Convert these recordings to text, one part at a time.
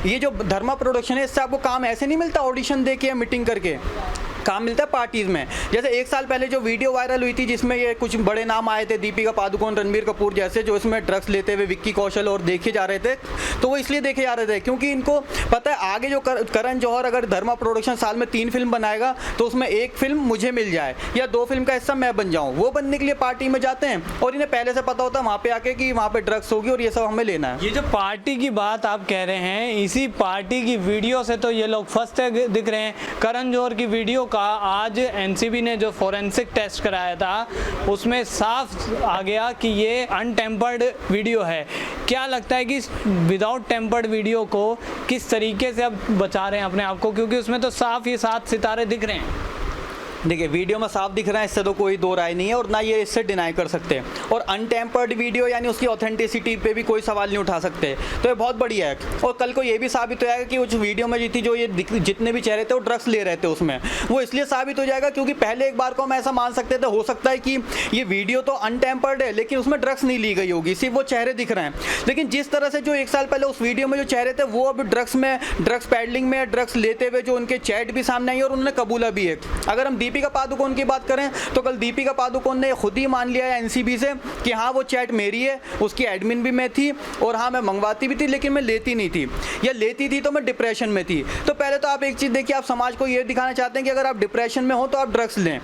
ये जो धर्मा प्रोडक्शन है इससे आपको काम ऐसे नहीं मिलता ऑडिशन दे के या मीटिंग करके, काम मिलता है पार्टीज में। जैसे एक साल पहले जो वीडियो वायरल हुई थी जिसमें ये कुछ बड़े नाम आए थे, दीपिका पादुकोण, रणबीर कपूर जैसे, जो इसमें ड्रग्स लेते हुए विक्की कौशल और देखे जा रहे थे, तो वो इसलिए देखे जा रहे थे क्योंकि इनको पता है आगे जो करण जौहर अगर धर्मा प्रोडक्शन साल में 3 फिल्म बनाएगा तो उसमें 1 फिल्म मुझे मिल जाए या 2 फिल्म का हिस्सा मैं बन जाऊँ। वो बनने के लिए पार्टी में जाते हैं और इन्हें पहले से पता होता है वहाँ पे आके कि वहाँ पे ड्रग्स होगी और ये सब हमें लेना है। ये जो पार्टी की बात आप कह रहे हैं, इसी पार्टी की वीडियो से तो ये लोग फंसते दिख रहे हैं। करण जौहर की वीडियो का आज एनसीबी ने जो फोरेंसिक टेस्ट कराया था उसमें साफ आ गया कि ये अनटेम्पर्ड वीडियो है। क्या लगता है कि विदाउट टेम्पर्ड वीडियो को किस तरीके से अब बचा रहे हैं अपने आप को, क्योंकि उसमें तो साफ ही 7 सितारे दिख रहे हैं। देखिए वीडियो में साफ दिख रहा है, इससे तो कोई दो राय नहीं है और ना ये इससे डिनाई कर सकते हैं। और अनटेम्पर्ड वीडियो यानी उसकी ऑथेंटिसिटी पे भी कोई सवाल नहीं उठा सकते, तो ये बहुत बढ़िया है। और कल को ये भी साबित हो जाएगा कि उस वीडियो में जो ये जितने भी चेहरे थे वो ड्रग्स ले रहे थे उसमें, वो इसलिए साबित हो जाएगा क्योंकि पहले एक बार को हम ऐसा मान सकते थे, हो सकता है कि ये वीडियो तो अनटेम्पर्ड है लेकिन उसमें ड्रग्स नहीं ली गई होगी, सिर्फ वो चेहरे दिख रहे हैं। लेकिन जिस तरह से जो 1 साल पहले उस वीडियो में जो चेहरे थे वो अब ड्रग्स पैडलिंग में ड्रग्स लेते हुए जो उनके चैट भी सामने आई और उन्होंने कबूला भी है। अगर हम दीपिका पादुकोण की बात करें तो कल दीपिका पादुकोण ने खुद ही मान लिया है एनसीबी से कि हाँ वो चैट मेरी है, उसकी एडमिन भी मैं थी और हाँ मैं मंगवाती भी थी लेकिन मैं लेती नहीं थी, या लेती थी तो मैं डिप्रेशन में थी। तो पहले तो आप एक चीज़ देखिए, आप समाज को ये दिखाना चाहते हैं कि अगर आप डिप्रेशन में हो तो आप ड्रग्स लें,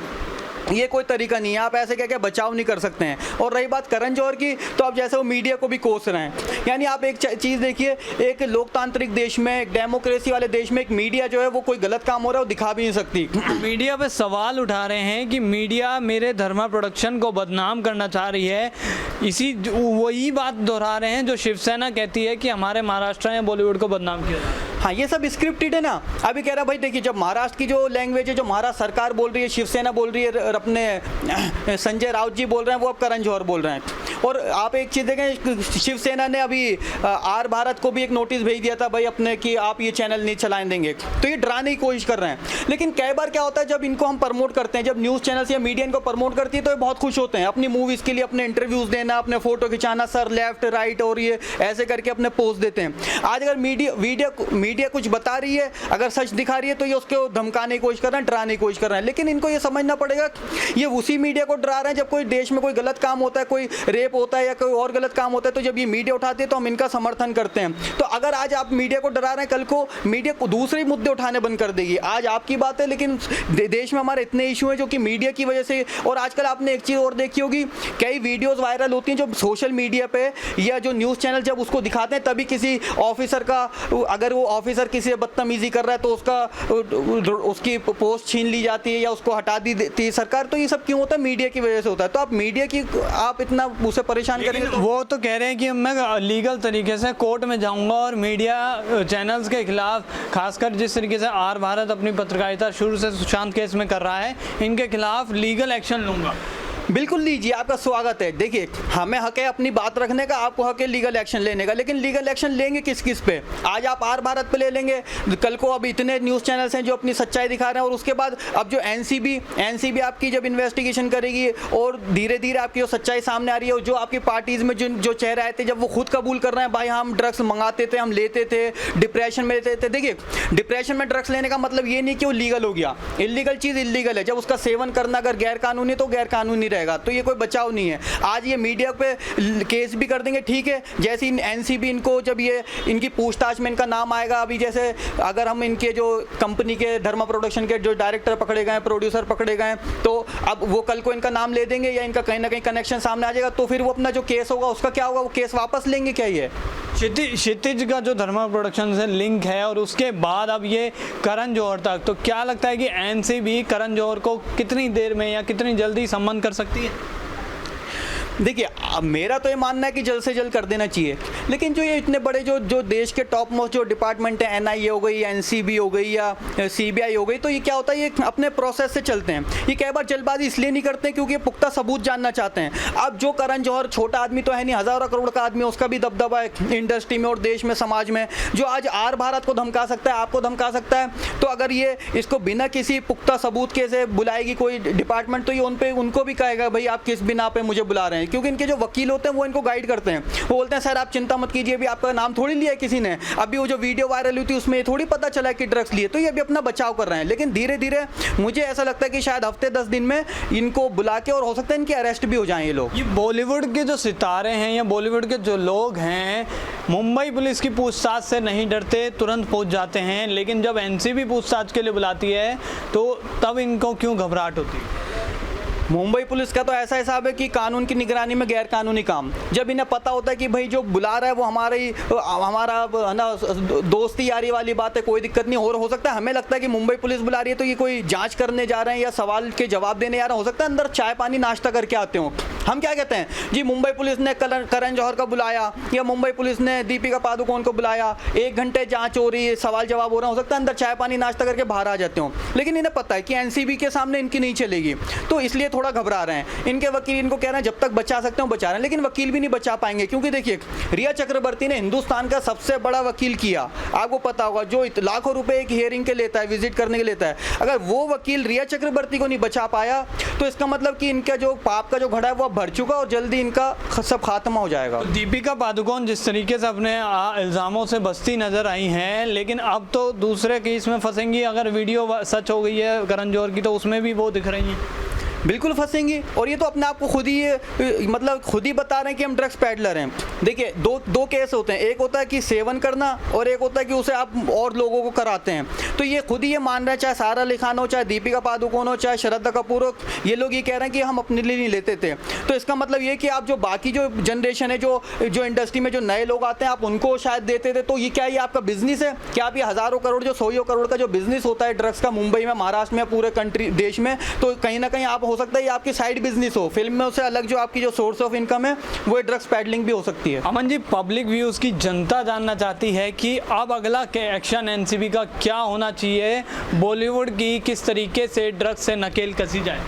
ये कोई तरीका नहीं है, आप ऐसे कह के बचाव नहीं कर सकते हैं। और रही बात करण जौहर की, तो आप जैसे वो मीडिया को भी कोस रहे हैं, यानी आप एक चीज़ देखिए, एक लोकतांत्रिक देश में, एक डेमोक्रेसी वाले देश में एक मीडिया जो है वो कोई गलत काम हो रहा है वो दिखा भी नहीं सकती। मीडिया पे सवाल उठा रहे हैं कि मीडिया मेरे धर्मा प्रोडक्शन को बदनाम करना चाह रही है, इसी वही बात दोहरा रहे हैं जो शिवसेना कहती है कि हमारे महाराष्ट्र ने बॉलीवुड को बदनाम किया। हाँ ये सब स्क्रिप्टेड है ना। अभी कह रहा भाई देखिए, जब महाराष्ट्र की जो लैंग्वेज है, जो महाराष्ट्र सरकार बोल रही है, शिवसेना बोल रही है, अपने संजय राउत जी बोल रहे हैं, वो अब करण जौहर बोल रहे हैं। और आप एक चीज़ देखें, शिवसेना ने अभी आर भारत को भी एक नोटिस भेज दिया था भाई अपने कि आप ये चैनल नहीं चलाने देंगे, तो ये डराने की कोशिश कर रहे हैं। लेकिन कई बार क्या होता है, जब इनको हम प्रमोट करते हैं, जब न्यूज़ चैनल्स या मीडिया इनको प्रमोट करती है तो ये बहुत खुश होते हैं, अपनी मूवीज़ के लिए अपने इंटरव्यूज़ देना, अपने फोटो खिंचाना, सर लेफ्ट राइट और ये ऐसे करके अपने पोस्ट देते हैं। आज अगर मीडिया कुछ बता रही है, अगर सच दिखा रही है, तो ये उसको धमकाने की कोशिश कर रहे हैं, डराने की कोशिश कर रहे हैं। लेकिन इनको ये समझना पड़ेगा, ये उसी मीडिया को डरा रहे हैं जब कोई देश में कोई गलत काम होता है, कोई रेप होता है या कोई और गलत काम होता है, तो जब ये मीडिया उठाती है तो हम इनका समर्थन करते हैं। तो अगर आज आप मीडिया को डरा रहे हैं, कल को मीडिया को दूसरे मुद्दे उठाने बंद कर देगी। आज आपकी बात है लेकिन देश में हमारे इतने इशू हैं जो कि मीडिया की वजह से। और आजकल आपने एक चीज़ और देखी होगी, कई वीडियोज़ वायरल होती हैं जो सोशल मीडिया पे या जो न्यूज़ चैनल जब उसको दिखाते हैं तभी किसी ऑफिसर का, अगर वो ऑफिसर किसी से बदतमीजी कर रहा है तो उसकी पोस्ट छीन ली जाती है या उसको हटा दी देती है सरकार। तो ये सब क्यों होता है? मीडिया की वजह से होता है। तो आप मीडिया की आप इतना उसे परेशान करेंगे तो वो तो कह रहे हैं कि मैं लीगल तरीके से कोर्ट में जाऊंगा और मीडिया चैनल्स के खिलाफ, खासकर जिस तरीके से आर भारत अपनी पत्रकारिता शुरू से सुशांत केस में कर रहा है, इनके खिलाफ लीगल एक्शन लूंगा। बिल्कुल लीजिए, आपका स्वागत है। देखिए हमें हक है अपनी बात रखने का, आपको हक है लीगल एक्शन लेने का, लेकिन लीगल एक्शन लेंगे किस किस पे? आज आप आर भारत पे ले लेंगे, कल को अब इतने न्यूज़ चैनल्स हैं जो अपनी सच्चाई दिखा रहे हैं, और उसके बाद अब जो एनसीबी आपकी जब इन्वेस्टिगेशन करेगी और धीरे धीरे आपकी जो सच्चाई सामने आ रही है, जो आपकी पार्टीज़ में जो चेहरे आए थे जब वो खुद कबूल कर रहे हैं भाई हम ड्रग्स मंगाते थे, हम लेते थे, डिप्रेशन में लेते थे। देखिए डिप्रेशन में ड्रग्स लेने का मतलब ये नहीं कि वो लीगल हो गया, इलीगल चीज़ इलीगल है, जब उसका सेवन करना अगर गैर कानूनी तो गैर कानूनी रहेगा, तो ये कोई बचाव नहीं है। आज ये मीडिया पे केस भी कर देंगे, ठीक है, जैसे एनसीबी इनको जब ये इनकी पूछताछ में इनका नाम आएगा, अभी जैसे अगर हम इनके जो कंपनी के धर्मा प्रोडक्शन के जो डायरेक्टर पकड़े गए, प्रोड्यूसर पकड़े गए, तो अब वो कल को इनका नाम ले देंगे या इनका कहीं ना कहीं कनेक्शन सामने आ जाएगा, तो फिर वो अपना जो केस होगा उसका क्या होगा? वो केस वापस लेंगे क्या? ये क्षितिज का जो धर्मा प्रोडक्शन से लिंक है और उसके बाद अब ये करण जौहर तक, तो क्या लगता है कि एनसीबी करण जौहर को कितनी देर में या कितनी जल्दी सम्मान कर सकती है? देखिए मेरा तो ये मानना है कि जल्द से जल्द कर देना चाहिए, लेकिन जो ये इतने बड़े जो देश के टॉप मोस्ट जो डिपार्टमेंट है, एनआईए हो गई, एनसीबी हो गई या सीबीआई हो गई, तो ये क्या होता है, ये अपने प्रोसेस से चलते हैं। ये कई बार जल्दबाजी इसलिए नहीं करते क्योंकि ये पुख्ता सबूत जानना चाहते हैं। अब जो करण जौहर छोटा आदमी तो है नहीं, हज़ारों करोड़ का आदमी, उसका भी दबदबा है इंडस्ट्री में और देश में, समाज में, जो आज आर भारत को धमका सकता है, आपको धमका सकता है। तो अगर ये इसको बिना किसी पुख्ता सबूत के से बुलाएगी कोई डिपार्टमेंट, तो ये उनको भी कहेगा भाई आप किस बिना पे मुझे बुला रहे हैं। हैं, क्योंकि इनके जो वकील होते हैं वो इनको गाइड करते हैं। वो बोलते हैं सर आप चिंता मत कीजिए, अभी आपका नाम थोड़ी लिया है किसी ने, अभी वो जो वीडियो वायरल हुई थी उसमें थोड़ी पता चला कि ड्रग्स लिए, तो ये अभी अपना बचाव कर रहे हैं। लेकिन धीरे धीरे मुझे ऐसा लगता है कि शायद हफ्ते 10 दिन में इनको बुला के, और हो सकता है इनके अरेस्ट भी हो जाएं ये लोग। ये बॉलीवुड के जो सितारे हैं या बॉलीवुड के जो लोग हैं, मुंबई पुलिस की पूछताछ से नहीं डरते, तुरंत पहुंच जाते हैं, लेकिन जब एनसीबी पूछताछ के लिए बुलाती है तो तब इनको क्यों घबराहट होती है? मुंबई पुलिस का तो ऐसा हिसाब है कि कानून की निगरानी में गैर कानूनी काम, जब इन्हें पता होता है कि भाई जो बुला रहा है वो हमारा है ना दोस्ती यारी वाली बात है, कोई दिक्कत नहीं, और हो सकता है हमें लगता है कि मुंबई पुलिस बुला रही है तो ये कोई जांच करने जा रहे हैं या सवाल के जवाब देने जा रहे हैं, हो सकता है अंदर चाय पानी नाश्ता करके आते हो। हम क्या कहते हैं जी, मुंबई पुलिस ने करण जौहर का बुलाया या मुंबई पुलिस ने दीपिका पादुकोण को बुलाया, 1 घंटे जांच हो रही है, सवाल जवाब हो रहा है, हो सकता है अंदर चाय पानी नाश्ता करके बाहर आ जाते हो। लेकिन इन्हें पता है कि एनसीबी के सामने इनकी नहीं चलेगी, तो इसलिए थोड़ा घबरा रहे हैं। इनके वकील इनको कह रहे हैं जब तक बचा सकते हो बचा रहे हैं, लेकिन वकील भी नहीं बचा पाएंगे, क्योंकि देखिए रिया चक्रवर्ती ने हिंदुस्तान का सबसे बड़ा वकील किया, आपको पता होगा, जो लाखों रुपए एक हियरिंग के लेता है, विजिट करने के लेता है। अगर वो वकील रिया चक्रवर्ती को नहीं बचा पाया तो इसका मतलब कि इनका जो पाप का जो घड़ा है वो भर चुका और जल्दी इनका सब खात्मा हो जाएगा। दीपिका पादुकोण जिस तरीके से अपने इल्ज़ामों से बचती नजर आई हैं, लेकिन अब तो दूसरे केस में फंसेंगी। अगर वीडियो सच हो गई है करण जौहर की तो उसमें भी वो दिख रही हैं। बिल्कुल फंसेंगी, और ये तो अपने आप को खुद ही बता रहे हैं कि हम ड्रग्स पैडलर हैं। देखिए दो केस होते हैं, एक होता है कि सेवन करना और एक होता है कि उसे आप और लोगों को कराते हैं। तो ये खुद ही ये मान रहे हैं, चाहे सारा अली खान हो, चाहे दीपिका पादुकोण हो, चाहे श्रद्धा कपूर हो, ये लोग ये कह रहे हैं कि हम अपने लिए नहीं लेते थे। तो इसका मतलब ये कि आप जो बाकी जो जनरेशन है, जो इंडस्ट्री में जो नए लोग आते हैं, आप उनको शायद देते थे। तो ये क्या, ये आपका बिजनेस है क्या? आप ये हज़ारों करोड़, जो 100 करोड़ का जो बिजनेस होता है ड्रग्स का मुंबई में, महाराष्ट्र में, पूरे कंट्री देश में, तो कहीं ना कहीं आप हो सकता है ये आपकी साइड बिजनेस हो, फिल्म में से अलग जो आपकी जो सोर्स ऑफ इनकम है वो ड्रग्स पैडलिंग भी हो सकती है। अमन जी, पब्लिक व्यूज की जनता जानना चाहती है कि अब अगला एक्शन एनसीबी का क्या होना चाहिए, बॉलीवुड की किस तरीके से ड्रग्स से नकेल कसी जाए।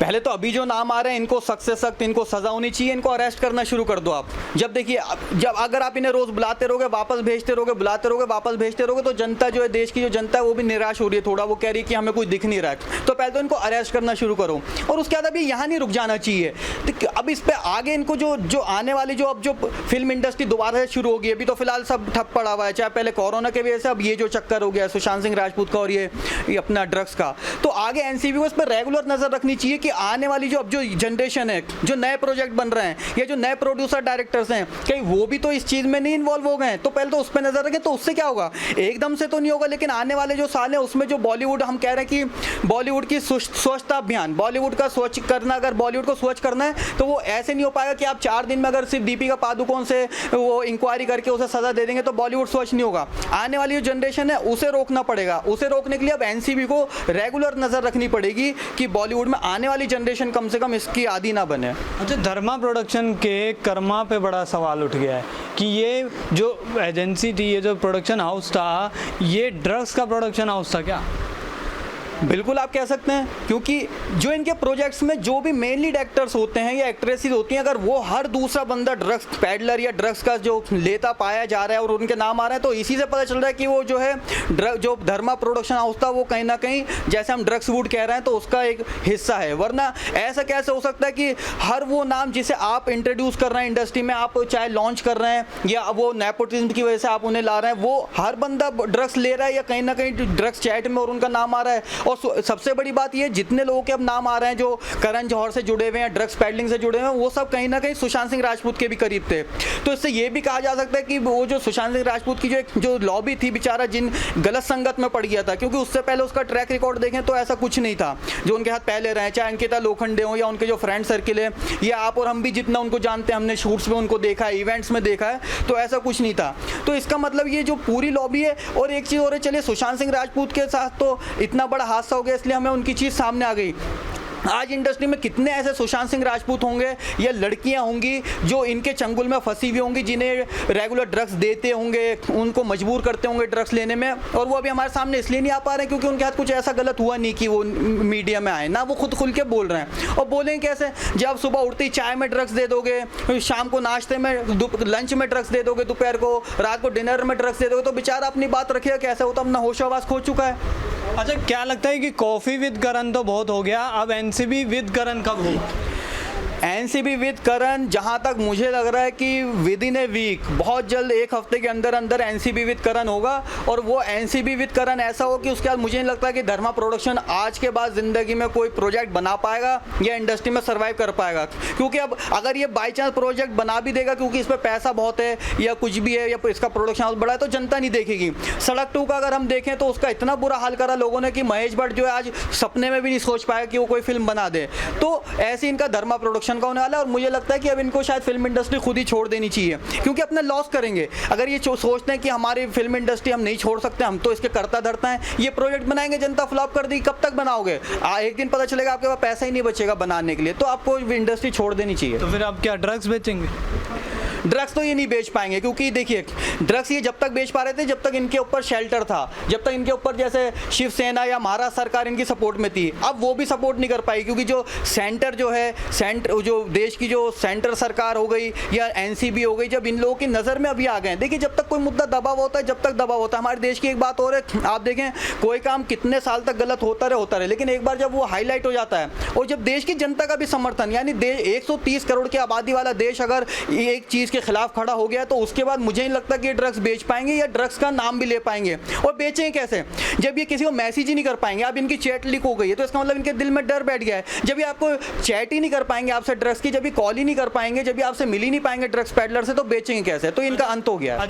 पहले तो अभी जो नाम आ रहे हैं इनको सख्त से सख्त इनको सजा होनी चाहिए, इनको अरेस्ट करना शुरू कर दो आप। जब देखिए, जब अगर आप इन्हें रोज बुलाते रहोगे, वापस भेजते रहोगे, बुलाते रहोगे, वापस भेजते रहोगे, तो जनता जो है, देश की जो जनता है वो भी निराश हो रही है थोड़ा, वो कह रही है कि हमें कुछ दिख नहीं रहा है। तो पहले तो इनको अरेस्ट करना शुरू करो, और उसके बाद अभी यहाँ नहीं रुक जाना चाहिए। तो अब इस पर आगे इनको जो आने वाली जो फिल्म इंडस्ट्री दोबारा से शुरू होगी, अभी तो फिलहाल सब ठप पड़ा हुआ है, चाहे पहले कोरोना के वजह से, अब ये जो चक्कर हो गया सुशांत सिंह राजपूत का और ये अपना ड्रग्स का, तो आगे एनसीबी को इस पर रेगुलर नजर रखनी चाहिए कि आने वाली जो जनरेशन है, जो नए प्रोजेक्ट बन रहे हैं या जो नए प्रोड्यूसर डायरेक्टर्स हैं, कहीं वो भी तो इस चीज में नहीं इन्वॉल्व हो गए। तो पहले तो उस पर नजर रखें, तो उससे क्या होगा, एकदम से तो नहीं होगा, लेकिन आने वाले जो साल है उसमें जो बॉलीवुड, हम कह रहे हैं कि बॉलीवुड की स्वच्छता अभियान, बॉलीवुड का स्वच्छ करना, अगर बॉलीवुड को स्वच्छ करना है तो वो ऐसे नहीं हो पाएगा कि आप 4 दिन में अगर सिर्फ दीपिका पादुकोण से वो इंक्वायरी करके उसे सजा दे देंगे तो बॉलीवुड स्वच्छ नहीं होगा। आने वाली जो जनरेशन है उसे रोकना पड़ेगा। उसे रोकने के लिए अब एनसीबी को रेगुलर नजर रखनी पड़ेगी कि बॉलीवुड में आने वाली जनरेशन कम से कम इसकी आदी ना बने। अच्छा, धर्मा प्रोडक्शन के कर्मा पे बड़ा सवाल उठ गया है कि ये जो एजेंसी थी, ये जो प्रोडक्शन हाउस था, ये ड्रग्स का प्रोडक्शन हाउस था क्या? बिल्कुल आप कह सकते हैं, क्योंकि जो इनके प्रोजेक्ट्स में जो भी मेन लीड एक्टर्स होते हैं या एक्ट्रेसेस होती हैं, अगर वो हर दूसरा बंदा ड्रग्स पैडलर या ड्रग्स का जो लेता पाया जा रहा है और उनके नाम आ रहे हैं, तो इसी से पता चल रहा है कि वो जो है जो धर्मा प्रोडक्शन हाउस था वो कहीं ना कहीं, जैसे हम ड्रग्स वुड कह रहे हैं, तो उसका एक हिस्सा है। वरना ऐसा कैसे हो सकता है कि हर वो नाम जिसे आप इंट्रोड्यूस कर रहे हैं इंडस्ट्री में, आप चाहे लॉन्च कर रहे हैं या वो नेपोटिज्म की वजह से आप उन्हें ला रहे हैं, वो हर बंदा ड्रग्स ले रहा है या कहीं ना कहीं ड्रग्स चैट में और उनका नाम आ रहा है। और सबसे बड़ी बात ये, जितने लोगों के अब नाम आ रहे हैं जो करण जौहर से जुड़े हुए हैं, ड्रग्स पैडलिंग से जुड़े हुए हैं, वो सब कहीं ना कहीं सुशांत सिंह राजपूत के भी करीब थे। तो इससे ये भी कहा जा सकता है कि वो जो सुशांत सिंह राजपूत की जो लॉबी थी, बेचारा जिन गलत संगत में पड़ गया था, क्योंकि उससे पहले उसका ट्रैक रिकॉर्ड देखें तो ऐसा कुछ नहीं था जो उनके हाथ पहले रहे, चाहे अंकिता लोखंडे हो या उनके जो फ्रेंड सर्किल है, या आप और हम भी जितना उनको जानते हैं, हमने शूट्स में उनको देखा है, इवेंट्स में देखा है, तो ऐसा कुछ नहीं था। तो इसका मतलब ये जो पूरी लॉबी है। और एक चीज़ और है, चलिए सुशांत सिंह राजपूत के साथ तो इतना बड़ा हादसा हो गया इसलिए हमें उनकी चीज़ सामने आ गई। आज इंडस्ट्री में कितने ऐसे सुशांत सिंह राजपूत होंगे या लड़कियां होंगी जो इनके चंगुल में फंसी हुई होंगी, जिन्हें रेगुलर ड्रग्स देते होंगे, उनको मजबूर करते होंगे ड्रग्स लेने में, और वो अभी हमारे सामने इसलिए नहीं आ पा रहे क्योंकि उनके हाथ कुछ ऐसा गलत हुआ नहीं कि वो मीडिया में आए, ना वो खुद खुल के बोल रहे हैं। और बोलेंगे कैसे, जब सुबह उठते ही चाय में ड्रग्स दे दोगे, शाम को नाश्ते में, लंच में ड्रग्स दे दोगे, दोपहर को, रात को डिनर में ड्रग्स दे दोगे, तो बेचारा अपनी बात रखेगा कैसे? वो तो अपना होश आवास खो चुका है। अच्छा, क्या लगता है कि कॉफ़ी विद करण तो बहुत हो गया, अब एनसीबी विद करण कब हो? एनसीबी विद करण, जहां तक मुझे लग रहा है कि विद इन ए वीक, बहुत जल्द एक हफ्ते के अंदर अंदर एनसीबी विद करण होगा। और वो एनसीबी विद करण ऐसा हो कि उसके बाद मुझे नहीं लगता कि धर्मा प्रोडक्शन आज के बाद जिंदगी में कोई प्रोजेक्ट बना पाएगा या इंडस्ट्री में सर्वाइव कर पाएगा। क्योंकि अब अगर ये बाई चांस प्रोजेक्ट बना भी देगा, क्योंकि इस पर पैसा बहुत है या कुछ भी है या इसका प्रोडक्शन हाउस बड़ा है, तो जनता नहीं देखेगी। सड़क 2 का अगर हम देखें तो उसका इतना बुरा हाल करा लोगों ने कि महेश भट्ट जो है आज सपने में भी नहीं सोच पाया कि वो कोई फिल्म बना दे। तो ऐसे इनका धर्मा प्रोडक्शन का होने वाला है। और मुझे लगता है कि अब इनको शायद फिल्म इंडस्ट्री खुद ही छोड़ देनी चाहिए, क्योंकि अपने लॉस करेंगे। अगर ये सोचते हैं कि हमारी फिल्म इंडस्ट्री हम नहीं छोड़ सकते, हम तो इसके करता धरता हैं, ये प्रोजेक्ट बनाएंगे, जनता फ्लॉप कर देगी, कब तक बनाओगे? एक दिन पता चलेगा आपके पास पैसा ही नहीं बचेगा बनाने के लिए, तो आपको इंडस्ट्री छोड़ देनी चाहिए। तो फिर आप क्या ड्रग्स बेचेंगे? ड्रग्स तो ये नहीं बेच पाएंगे, क्योंकि देखिए ड्रग्स ये जब तक बेच पा रहे थे जब तक इनके ऊपर शेल्टर था, जब तक इनके ऊपर जैसे शिवसेना या महाराष्ट्र सरकार इनकी सपोर्ट में थी। अब वो भी सपोर्ट नहीं कर पाई, क्योंकि जो सेंटर जो है, जो देश की जो सेंटर सरकार हो गई या एनसीबी हो गई, जब इन लोगों की नज़र में अभी आ गए। देखिए जब तक कोई मुद्दा दबाव होता है, जब तक दबाव होता है, हमारे देश की एक बात और है, आप देखें कोई काम कितने साल तक गलत होता रहे, लेकिन एक बार जब वो हाईलाइट हो जाता है और जब देश की जनता का भी समर्थन, यानी 130 करोड़ की आबादी वाला देश अगर एक चीज़ के खिलाफ खड़ा हो गया, तो उसके बाद मुझे नहीं लगता कि ये ड्रग्स बेच पाएंगे या ड्रग्स का नाम भी ले पाएंगे। और बेचेंगे कैसे? जब ये किसी को मैसेज ही नहीं कर पाएंगे। अब इनकी चैट लीक हो गई है, तो इसका मतलब इनके दिल में डर बैठ गया है। जब ये आपको चैट ही नहीं कर पाएंगे आपसे ड्रग्स की, जब ये कॉल ही नहीं कर पाएंगे, जब ये आपसे मिल ही नहीं पाएंगे ड्रग्स पैडलर से, तो बेचेंगे कैसे? तो इनका अंत हो गया है।